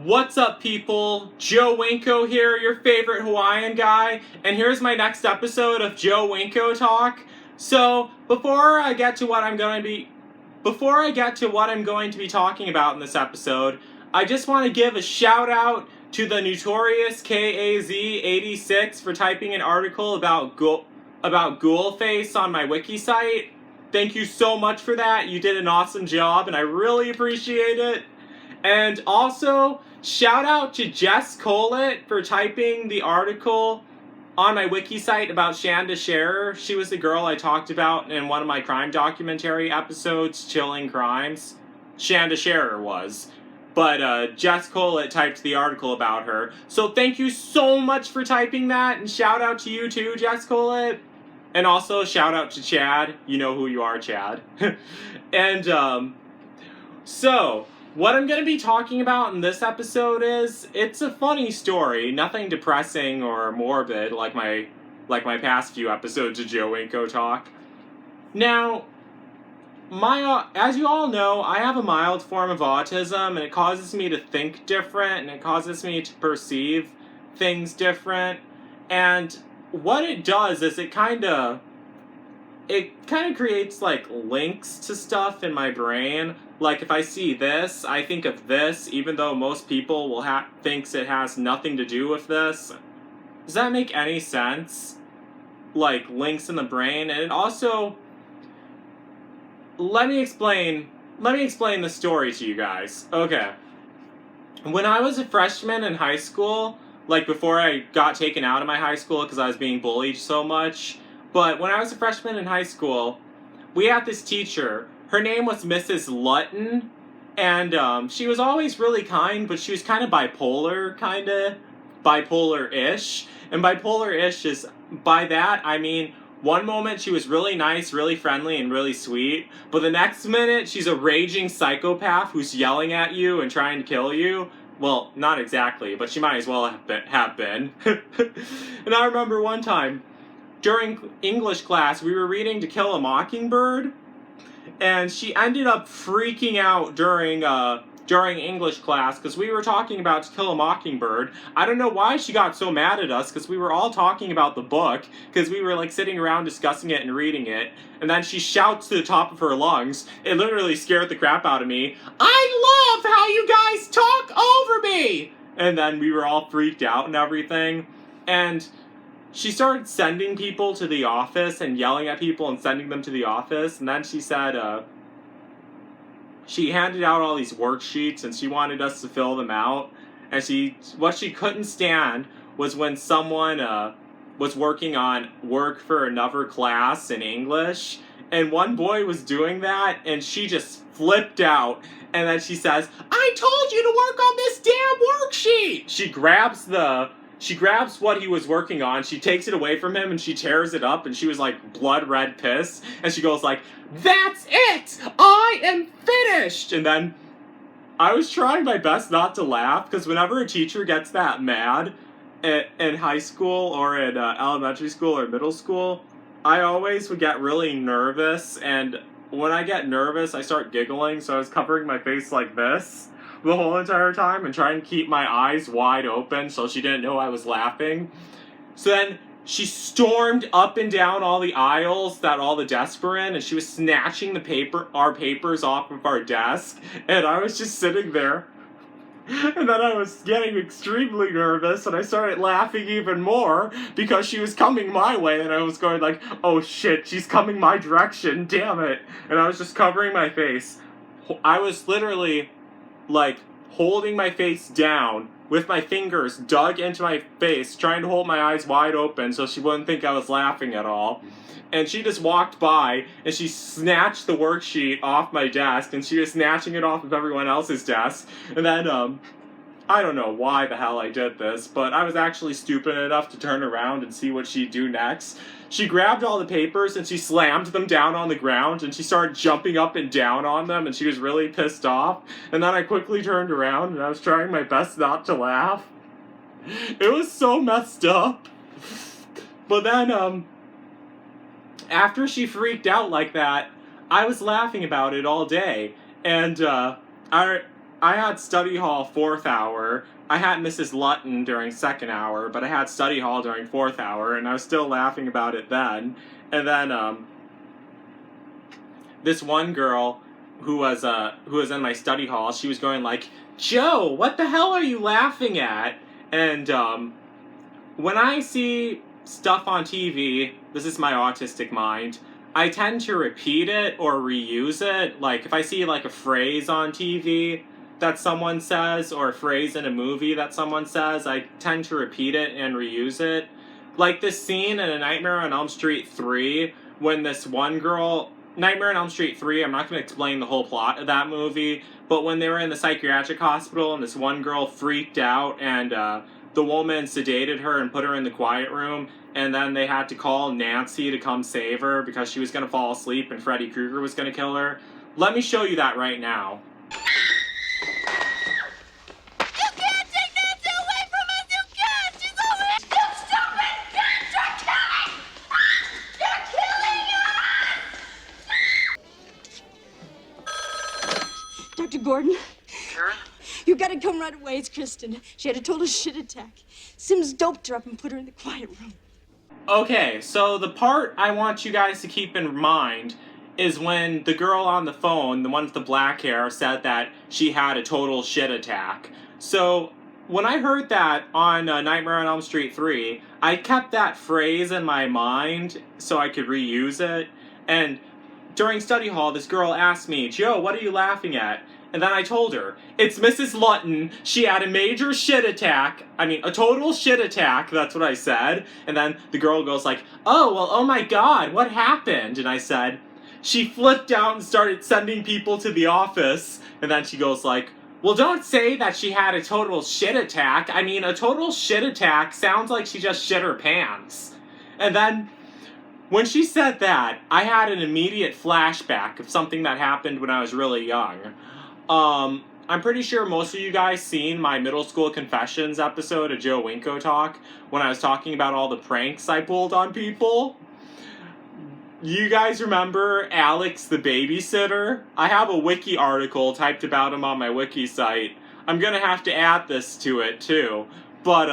What's up, people? Joe Winko here, your favorite Hawaiian guy, and here's my next episode of Joe Winko Talk. So, before I get to what I'm going to be talking about in this episode, I just want to give a shout out to the notorious KAZ86 for typing an article about Ghoul Face on my wiki site. Thank you so much for that. You did an awesome job, and I really appreciate it. And also, shout out to Jess Collett for typing the article on my wiki site about Shanda Scherer. She was the girl I talked about in one of my crime documentary episodes, Chilling Crimes. Shanda Scherer was. But Jess Collett typed the article about her. So thank you so much for typing that, and shout out to you too, Jess Collett. And also shout out to Chad. You know who you are, Chad. And so what I'm going to be talking about in this episode is, it's a funny story, nothing depressing or morbid like my past few episodes of Joe Winko Talk. Now, as you all know, I have a mild form of autism, and it causes me to think different, and it causes me to perceive things different, and what it does is it kind of creates like links to stuff in my brain. Like if I see this, I think of this, even though most people will thinks it has nothing to do with this. Does that make any sense? Like links in the brain. And it also, let me explain the story to you guys. Okay. When I was a freshman in high school, like before I got taken out of my high school because I was being bullied so much, but when I was a freshman in high school, we had this teacher. Her name was Mrs. Lutton, and she was always really kind, but she was kind of bipolar-ish. And bipolar-ish is, by that, I mean, one moment she was really nice, really friendly, and really sweet, but the next minute she's a raging psychopath who's yelling at you and trying to kill you. Well, not exactly, but she might as well have been. And I remember one time, during English class, we were reading To Kill a Mockingbird, and she ended up freaking out during English class because we were talking about To Kill a Mockingbird. I don't know why she got so mad at us because we were all talking about the book because we were like sitting around discussing it and reading it, and then she shouts to the top of her lungs. It literally scared the crap out of me. "I love how you guys talk over me!" And then we were all freaked out and everything, and she started sending people to the office and yelling at people and sending them to the office. And then she said, she handed out all these worksheets and she wanted us to fill them out. And what she couldn't stand was when someone was working on work for another class in English. And one boy was doing that and she just flipped out. And then she says, "I told you to work on this damn worksheet!" She grabs what he was working on, she takes it away from him, and she tears it up, and she was like blood red pissed, and she goes like, "That's it! I am finished!" And then I was trying my best not to laugh, because whenever a teacher gets that mad in high school or in elementary school or middle school, I always would get really nervous, and when I get nervous, I start giggling, so I was covering my face like this the whole entire time and trying to keep my eyes wide open so she didn't know I was laughing. So then she stormed up and down all the aisles that all the desks were in, and she was snatching our papers off of our desk, and I was just sitting there. And then I was getting extremely nervous, and I started laughing even more because she was coming my way, and I was going like, "Oh shit, she's coming my direction, damn it." And I was just covering my face. I was literally like holding my face down with my fingers dug into my face, trying to hold my eyes wide open so she wouldn't think I was laughing at all. And she just walked by and she snatched the worksheet off my desk, and she was snatching it off of everyone else's desk. And then I don't know why the hell I did this, but I was actually stupid enough to turn around and see what she'd do next. She grabbed all the papers and she slammed them down on the ground, and she started jumping up and down on them, and she was really pissed off. And then I quickly turned around and I was trying my best not to laugh. It was so messed up. But then, after she freaked out like that, I was laughing about it all day. And I I had study hall 4th hour. I had Mrs. Lutton during 2nd hour, but I had study hall during 4th hour, and I was still laughing about it then. And then, this one girl who was in my study hall, she was going like, "Joe, what the hell are you laughing at?" And, when I see stuff on TV, this is my autistic mind, I tend to repeat it or reuse it. Like, if I see, like, a phrase on TV that someone says, or a phrase in a movie that someone says, I tend to repeat it and reuse it. Like this scene in A Nightmare on Elm Street 3, when this one girl... Nightmare on Elm Street 3, I'm not going to explain the whole plot of that movie, but when they were in the psychiatric hospital and this one girl freaked out and the woman sedated her and put her in the quiet room, and then they had to call Nancy to come save her because she was going to fall asleep and Freddy Krueger was going to kill her. Let me show you that right now. Dr. Gordon? Karen? You gotta come right away. It's Kristen. She had a total shit attack. Sims doped her up and put her in the quiet room. Okay, so the part I want you guys to keep in mind is when the girl on the phone, the one with the black hair, said that she had a total shit attack. So when I heard that on Nightmare on Elm Street 3, I kept that phrase in my mind so I could reuse it. And during study hall, this girl asked me, "Joe, what are you laughing at?" And then I told her, "It's Mrs. Lutton. She had a major shit attack. I mean, a total shit attack." That's what I said. And then the girl goes like, "Oh, well, oh my God, what happened?" And I said, "She flipped out and started sending people to the office." And then she goes like, "Well, don't say that she had a total shit attack. I mean, a total shit attack sounds like she just shit her pants." And then when she said that, I had an immediate flashback of something that happened when I was really young. I'm pretty sure most of you guys seen my middle school confessions episode of Joe Winko Talk when I was talking about all the pranks I pulled on people. You guys remember Alex the babysitter? I have a wiki article typed about him on my wiki site. I'm gonna have to add this to it too. But,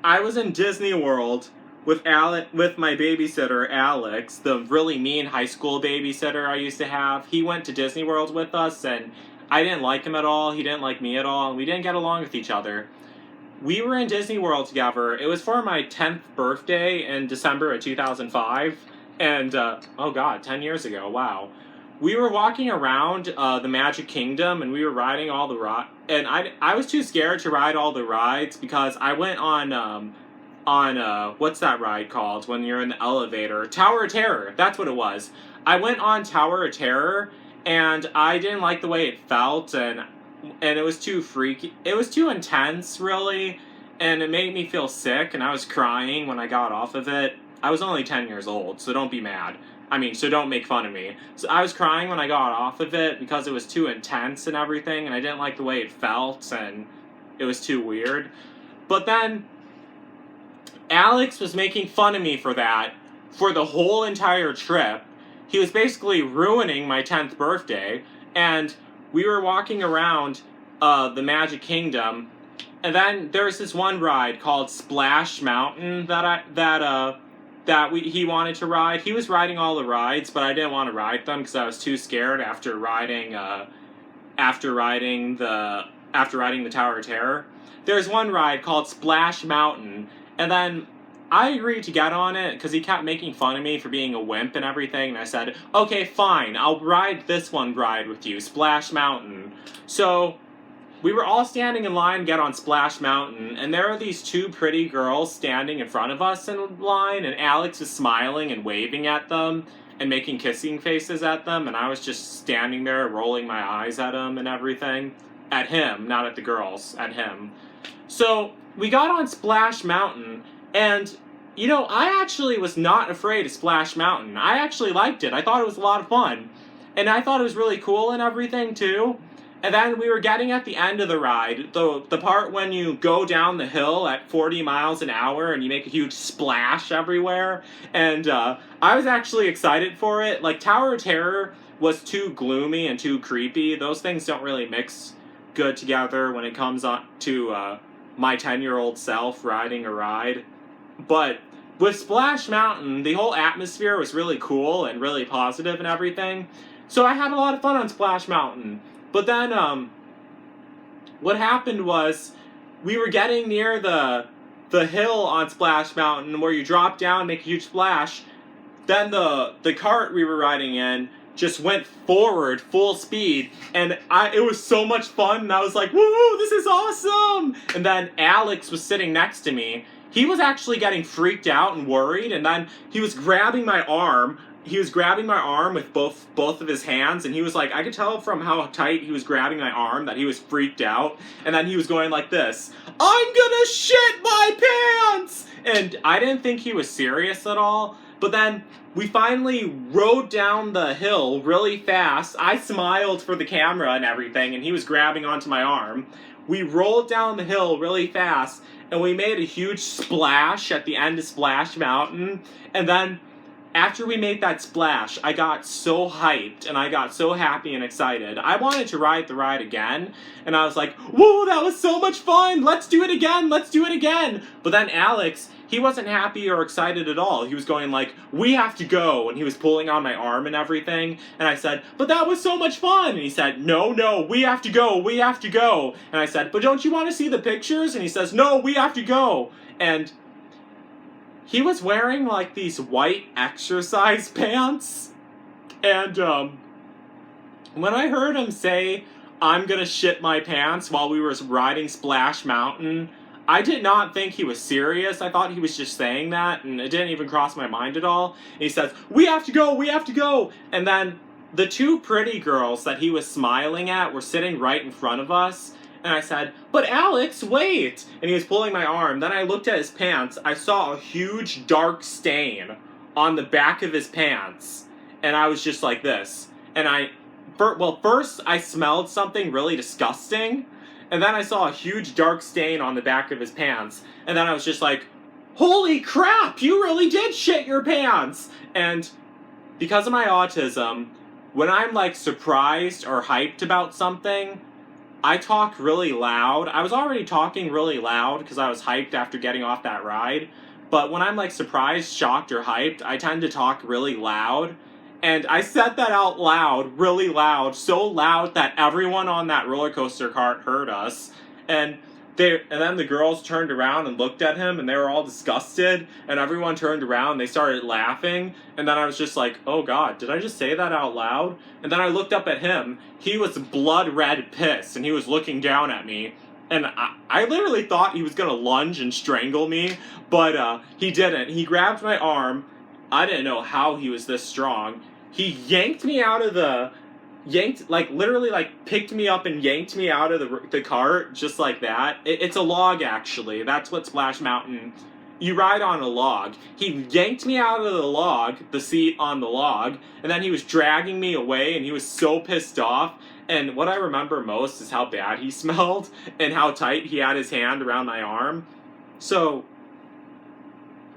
I was in Disney World with my babysitter, Alex, the really mean high school babysitter I used to have. He went to Disney World with us, and I didn't like him at all. He didn't like me at all, and we didn't get along with each other. We were in Disney World together. It was for my 10th birthday in December of 2005, and, oh god, 10 years ago, wow. We were walking around the Magic Kingdom, and we were riding all the rides, and I was too scared to ride all the rides because I went on what's that ride called when you're in the elevator? Tower of Terror, that's what it was. I went on Tower of Terror, and I didn't like the way it felt, and it was too freaky. It was too intense, really, and it made me feel sick, and I was crying when I got off of it. I was only 10 years old, so don't be mad. I mean, so don't make fun of me. So I was crying when I got off of it because it was too intense and everything, and I didn't like the way it felt, and it was too weird. But then Alex was making fun of me for that for the whole entire trip. He was basically ruining my 10th birthday, and we were walking around the Magic Kingdom, and then there's this one ride called Splash Mountain he wanted to ride. He was riding all the rides, but I didn't want to ride them because I was too scared after riding the Tower of Terror. There's one ride called Splash Mountain, and then I agreed to get on it because he kept making fun of me for being a wimp and everything, and I said, "Okay, fine, I'll ride this one ride with you, Splash Mountain." So we were all standing in line to get on Splash Mountain, and there are these two pretty girls standing in front of us in line, and Alex was smiling and waving at them and making kissing faces at them, and I was just standing there rolling my eyes at him and everything. At him, not at the girls, at him. So we got on Splash Mountain, and, you know, I actually was not afraid of Splash Mountain. I actually liked it. I thought it was a lot of fun. And I thought it was really cool and everything, too. And then we were getting at the end of the ride, the part when you go down the hill at 40 miles an hour and you make a huge splash everywhere. And I was actually excited for it. Like, Tower of Terror was too gloomy and too creepy. Those things don't really mix good together when it comes on to my 10-year-old self riding a ride. But with Splash Mountain, the whole atmosphere was really cool and really positive and everything. So I had a lot of fun on Splash Mountain. But then, what happened was, we were getting near the hill on Splash Mountain where you drop down, make a huge splash. Then the cart we were riding in just went forward full speed, and it was so much fun, and I was like, woo, this is awesome! And then Alex was sitting next to me. He was actually getting freaked out and worried, and then he was grabbing my arm. He was grabbing my arm with both of his hands, and he was like, I could tell from how tight he was grabbing my arm that he was freaked out, and then he was going like this, I'm gonna shit my pants! And I didn't think he was serious at all, but then we finally rode down the hill really fast. I smiled for the camera and everything, and he was grabbing onto my arm. We rolled down the hill really fast, and we made a huge splash at the end of Splash Mountain. And then, after we made that splash, I got so hyped, and I got so happy and excited. I wanted to ride the ride again, and I was like, whoa, that was so much fun! Let's do it again! Let's do it again! But then Alex, he wasn't happy or excited at all. He was going like, we have to go, and he was pulling on my arm and everything, and I said, but that was so much fun! And he said, no, we have to go, we have to go! And I said, but don't you want to see the pictures? And he says, no, we have to go! And he was wearing like these white exercise pants, and when I heard him say, I'm gonna shit my pants while we were riding Splash Mountain, I did not think he was serious. I thought he was just saying that, and it didn't even cross my mind at all. And he says, we have to go, we have to go! And then the two pretty girls that he was smiling at were sitting right in front of us, and I said, but Alex, wait! And he was pulling my arm. Then I looked at his pants. I saw a huge dark stain on the back of his pants. And I was just like this. And first I smelled something really disgusting. And then I saw a huge dark stain on the back of his pants. And then I was just like, holy crap, you really did shit your pants! And because of my autism, when I'm like surprised or hyped about something, I talk really loud. I was already talking really loud because I was hyped after getting off that ride. But when I'm like surprised, shocked, or hyped, I tend to talk really loud. And I said that out loud, really loud, so loud that everyone on that roller coaster cart heard us. And then the girls turned around and looked at him, and they were all disgusted, and everyone turned around and they started laughing, and then I was just like, oh god, did I just say that out loud? And then I looked up at him. He was blood red pissed, and he was looking down at me, and I literally thought he was gonna lunge and strangle me, but he didn't. He grabbed my arm. I didn't know how he was this strong. He yanked me out of literally picked me up and yanked me out of the cart, just like that. It's a log, actually. That's what Splash Mountain, you ride on a log. He yanked me out of the log, the seat on the log, and then he was dragging me away, and he was so pissed off. And what I remember most is how bad he smelled, and how tight he had his hand around my arm. So,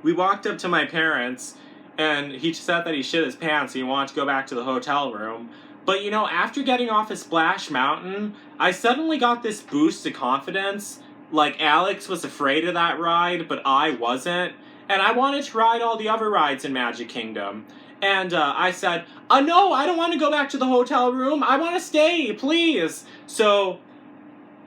we walked up to my parents, and he said that he shit his pants and he wanted to go back to the hotel room. But you know, after getting off of Splash Mountain, I suddenly got this boost of confidence. Like, Alex was afraid of that ride, but I wasn't. And I wanted to ride all the other rides in Magic Kingdom. And I said, no, I don't want to go back to the hotel room. I want to stay, please. So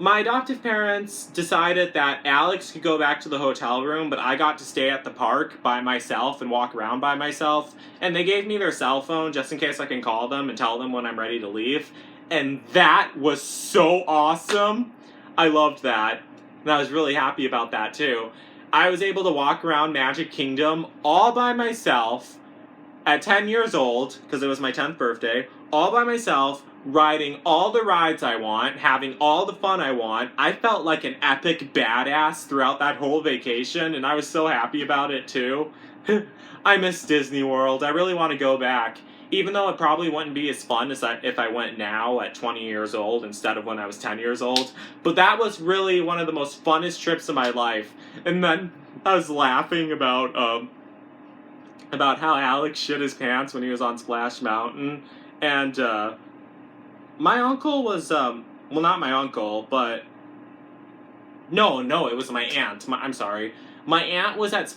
my adoptive parents decided that Alex could go back to the hotel room, but I got to stay at the park by myself and walk around by myself. And they gave me their cell phone just in case I can call them and tell them when I'm ready to leave. And that was so awesome. I loved that. And I was really happy about that too. I was able to walk around Magic Kingdom all by myself at 10 years old, because it was my 10th birthday, all by myself, riding all the rides I want, having all the fun I want. I felt like an epic badass throughout that whole vacation, and I was so happy about it too. I miss Disney World. I really want to go back, even though it probably wouldn't be as fun as if I went now at 20 years old instead of when I was 10 years old. But that was really one of the most funnest trips of my life. And then I was laughing about how Alex shit his pants when he was on Splash Mountain. And my uncle was well, not my uncle, but no, it was my aunt. I'm sorry. My aunt was at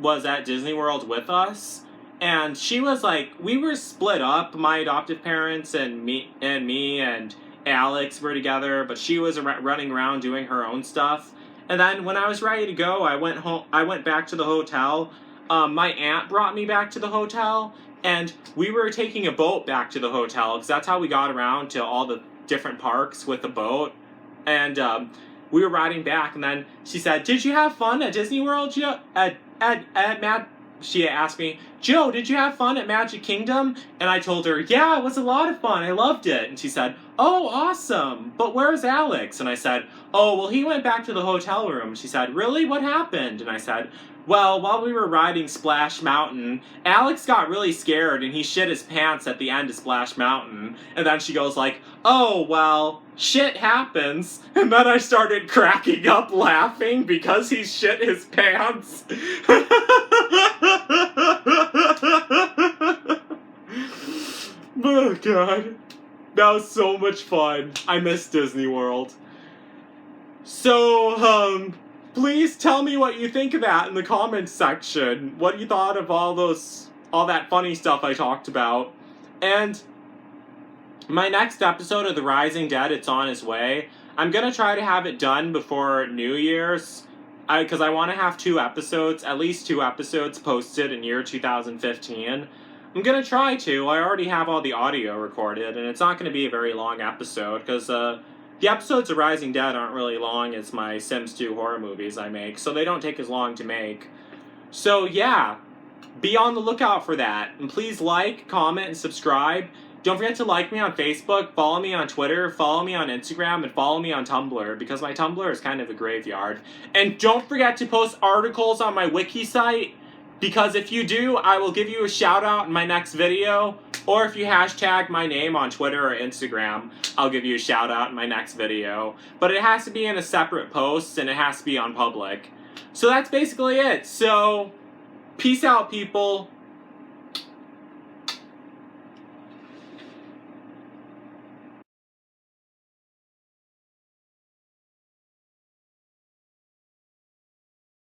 was at Disney World with us, and she was like, we were split up. My adoptive parents and me and Alex were together, but she was running around doing her own stuff. And then when I was ready to go, I went home. I went back to the hotel. My aunt brought me back to the hotel, and we were taking a boat back to the hotel because that's how we got around to all the different parks with the boat. And we were riding back, and then she said, "Did you have fun at Disney World, Joe? She asked me, "Joe, did you have fun at Magic Kingdom?" And I told her, "Yeah, it was a lot of fun. I loved it." And she said, "Oh, awesome. But where's Alex?" And I said, "Oh, well, he went back to the hotel room." She said, "Really? What happened?" And I said, "Well, while we were riding Splash Mountain, Alex got really scared and he shit his pants at the end of Splash Mountain." And then she goes like, "Oh, well, shit happens." And then I started cracking up laughing because he shit his pants. Oh, God. That was so much fun. I miss Disney World. So, please tell me what you think of that in the comments section. What you thought of all that funny stuff I talked about. And my next episode of The Rising Dead, it's on its way. I'm gonna try to have it done before New Year's. Because I want to have at least two episodes posted in year 2015. I'm gonna try to. I already have all the audio recorded, and it's not gonna be a very long episode, because the episodes of Rising Dead aren't really long as my Sims 2 horror movies I make, so they don't take as long to make. So yeah, be on the lookout for that. And please like, comment, and subscribe. Don't forget to like me on Facebook, follow me on Twitter, follow me on Instagram, and follow me on Tumblr, because my Tumblr is kind of a graveyard. And don't forget to post articles on my wiki site, because if you do, I will give you a shout out in my next video, or if you hashtag my name on Twitter or Instagram, I'll give you a shout out in my next video. But it has to be in a separate post, and it has to be on public. So that's basically it. So, peace out, people.